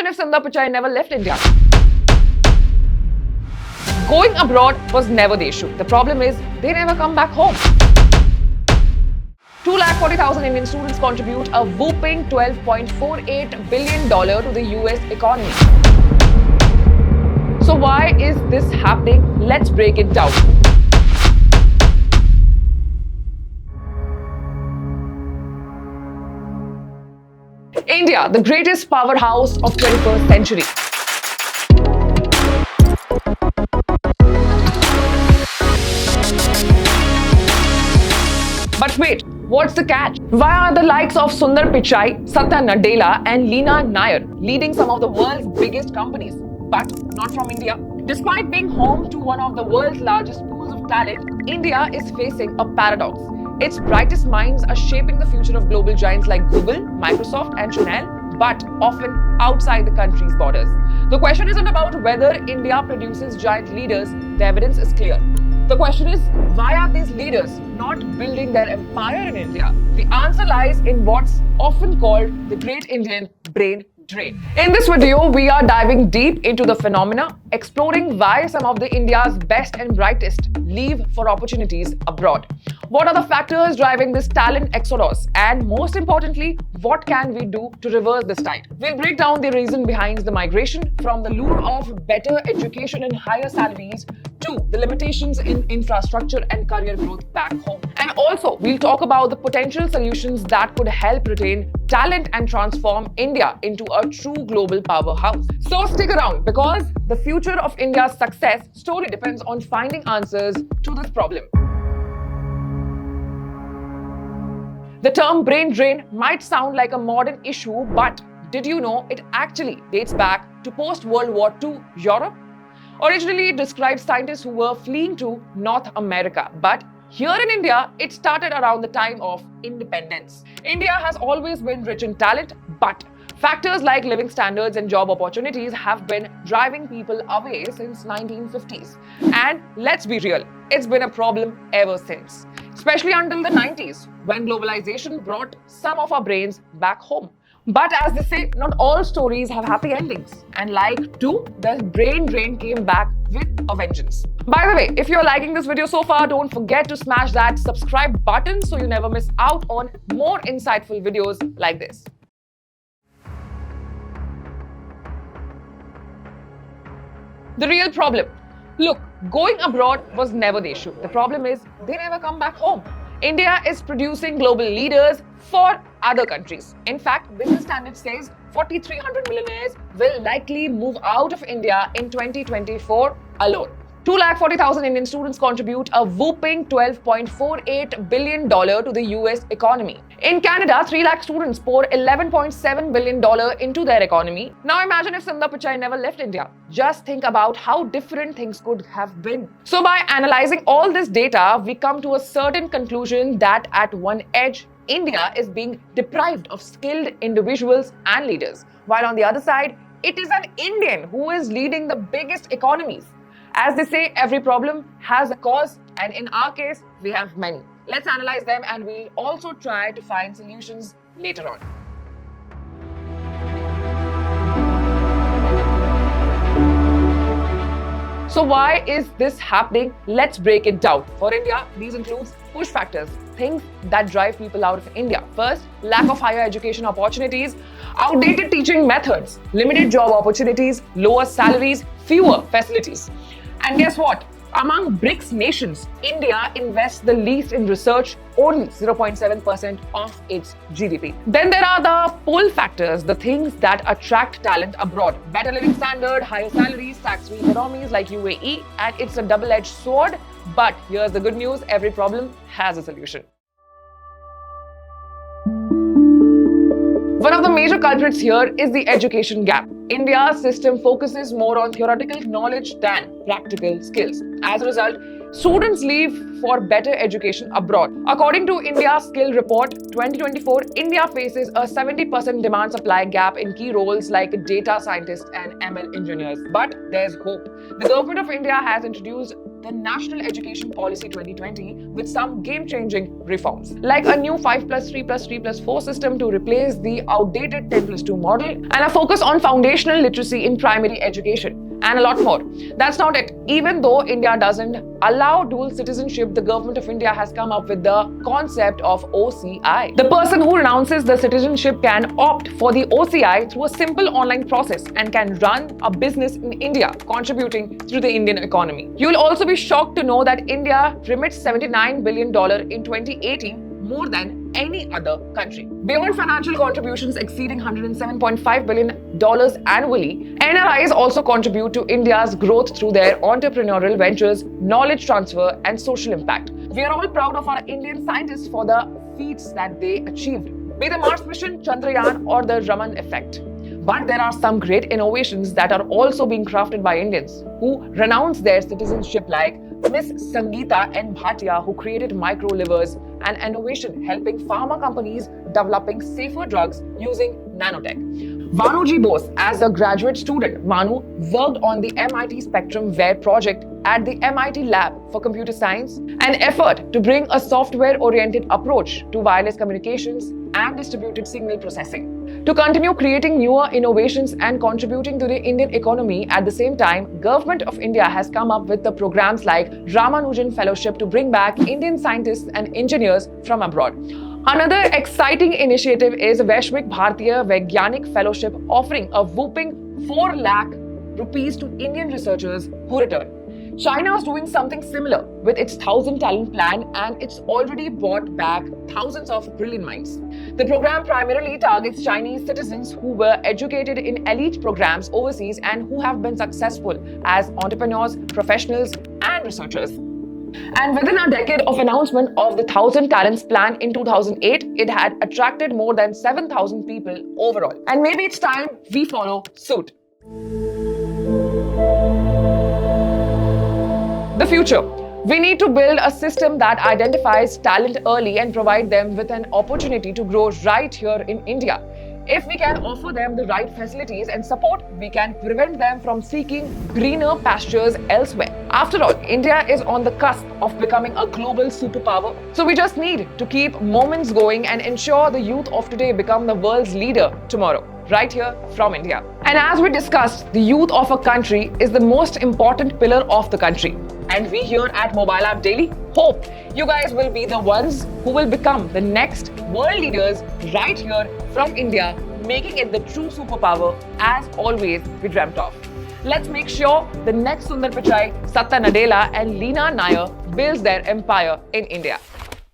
imagine if Sundar Pichai never left India. Going abroad was never the issue. The problem is they never come back home. 240,000 Indian students contribute a whopping $12.48 billion to the US economy. So why is this happening? Let's break it down. India, the greatest powerhouse of 21st century. But wait, what's the catch? Why are the likes of Sundar Pichai, Satya Nadella and Leena Nair leading some of the world's biggest companies, but not from India? Despite being home to one of the world's largest pools of talent, India is facing a paradox. Its brightest minds are shaping the future of global giants like Google, Microsoft and Chanel, but often outside the country's borders. The question isn't about whether India produces giant leaders, the evidence is clear. The question is, why are these leaders not building their empire in India? The answer lies in what's often called the Great Indian Brain Drain. In this video, we are diving deep into the phenomena, exploring why some of the India's best and brightest leave for opportunities abroad. What are the factors driving this talent exodus? And most importantly, what can we do to reverse this tide? We'll break down the reason behind the migration, from the lure of better education and higher salaries to the limitations in infrastructure and career growth back home. And also, we'll talk about the potential solutions that could help retain talent and transform India into a true global powerhouse. So stick around, because the future of India's success story depends on finding answers to this problem. The term brain drain might sound like a modern issue, but did you know it actually dates back to post-World War II Europe? Originally, it described scientists who were fleeing to North America, but here in India, it started around the time of independence. India has always been rich in talent, but factors like living standards and job opportunities have been driving people away since 1950s. And let's be real, it's been a problem ever since, especially until the 90s, when globalization brought some of our brains back home. But as they say, not all stories have happy endings. And like too, the brain drain came back with a vengeance. By the way, if you're liking this video so far, don't forget to smash that subscribe button so you never miss out on more insightful videos like this. The real problem. Look, going abroad was never the issue. The problem is they never come back home. India is producing global leaders for other countries. In fact, Business Standard says 4,300 millionaires will likely move out of India in 2024 alone. 240,000 Indian students contribute a whopping $12.48 billion to the US economy. In Canada, 3 lakh students pour $11.7 billion into their economy. Now imagine if Sundar Pichai never left India. Just think about how different things could have been. So by analyzing all this data, we come to a certain conclusion that at one edge, India is being deprived of skilled individuals and leaders, while on the other side, it is an Indian who is leading the biggest economies. As they say, every problem has a cause, and in our case, we have many. Let's analyze them, and we'll also try to find solutions later on. So why is this happening? Let's break it down. For India, these include push factors, things that drive people out of India. First, lack of higher education opportunities, outdated teaching methods, limited job opportunities, lower salaries, fewer facilities. And guess what? Among BRICS nations, India invests the least in research, only 0.7% of its GDP. Then there are the pull factors, the things that attract talent abroad. Better living standard, higher salaries, tax-free economies like UAE, and it's a double-edged sword. But here's the good news, every problem has a solution. One of the major culprits here is the education gap. India's system focuses more on theoretical knowledge than practical skills. As a result, students leave for better education abroad. According to India Skill Report 2024, India faces a 70% demand-supply gap in key roles like data scientists and ML engineers. But there's hope. The government of India has introduced the National Education Policy 2020 with some game-changing reforms, like a new 5+3+3+4 system to replace the outdated 10+2 model, and a focus on foundational literacy in primary education, and a lot more. That's not it. Even though India doesn't allow dual citizenship, the government of India has come up with the concept of OCI. The person who renounces the citizenship can opt for the OCI through a simple online process and can run a business in India, contributing to the Indian economy. You'll also be shocked to know that India remits $79 billion in 2018, more than any other country. Beyond financial contributions exceeding $107.5 billion annually, NRIs also contribute to India's growth through their entrepreneurial ventures, knowledge transfer, and social impact. We are all proud of our Indian scientists for the feats that they achieved, be the Mars mission, Chandrayaan, or the Raman effect. But there are some great innovations that are also being crafted by Indians who renounce their citizenship, like Miss Sangeeta N. Bhatia, who created micro livers, an innovation helping pharma companies developing safer drugs using nanotech. Vanuji Bose, as a graduate student, Manu worked on the MIT Spectrum-Ware project at the MIT Lab for Computer Science, an effort to bring a software-oriented approach to wireless communications and distributed signal processing. To continue creating newer innovations and contributing to the Indian economy at the same time, Government of India has come up with the programs like Ramanujan Fellowship to bring back Indian scientists and engineers from abroad. Another exciting initiative is Vaishvik Bharatiya Vaigyanik Fellowship, offering a whopping 4 lakh rupees to Indian researchers who return. China is doing something similar with its 1,000 talent plan, and it's already brought back thousands of brilliant minds. The program primarily targets Chinese citizens who were educated in elite programs overseas and who have been successful as entrepreneurs, professionals, and researchers. And within a decade of announcement of the 1,000 Talents Plan in 2008, it had attracted more than 7,000 people overall. And maybe it's time we follow suit. The future. We need to build a system that identifies talent early and provide them with an opportunity to grow right here in India. If we can offer them the right facilities and support, we can prevent them from seeking greener pastures elsewhere. After all, India is on the cusp of becoming a global superpower. So we just need to keep moments going and ensure the youth of today become the world's leader tomorrow, right here from India. And as we discussed, the youth of a country is the most important pillar of the country. And we here at Mobile App Daily hope you guys will be the ones who will become the next world leaders right here from India, making it the true superpower as always we dreamt of. Let's make sure the next Sundar Pichai, Satya Nadella, and Leena Nair builds their empire in India.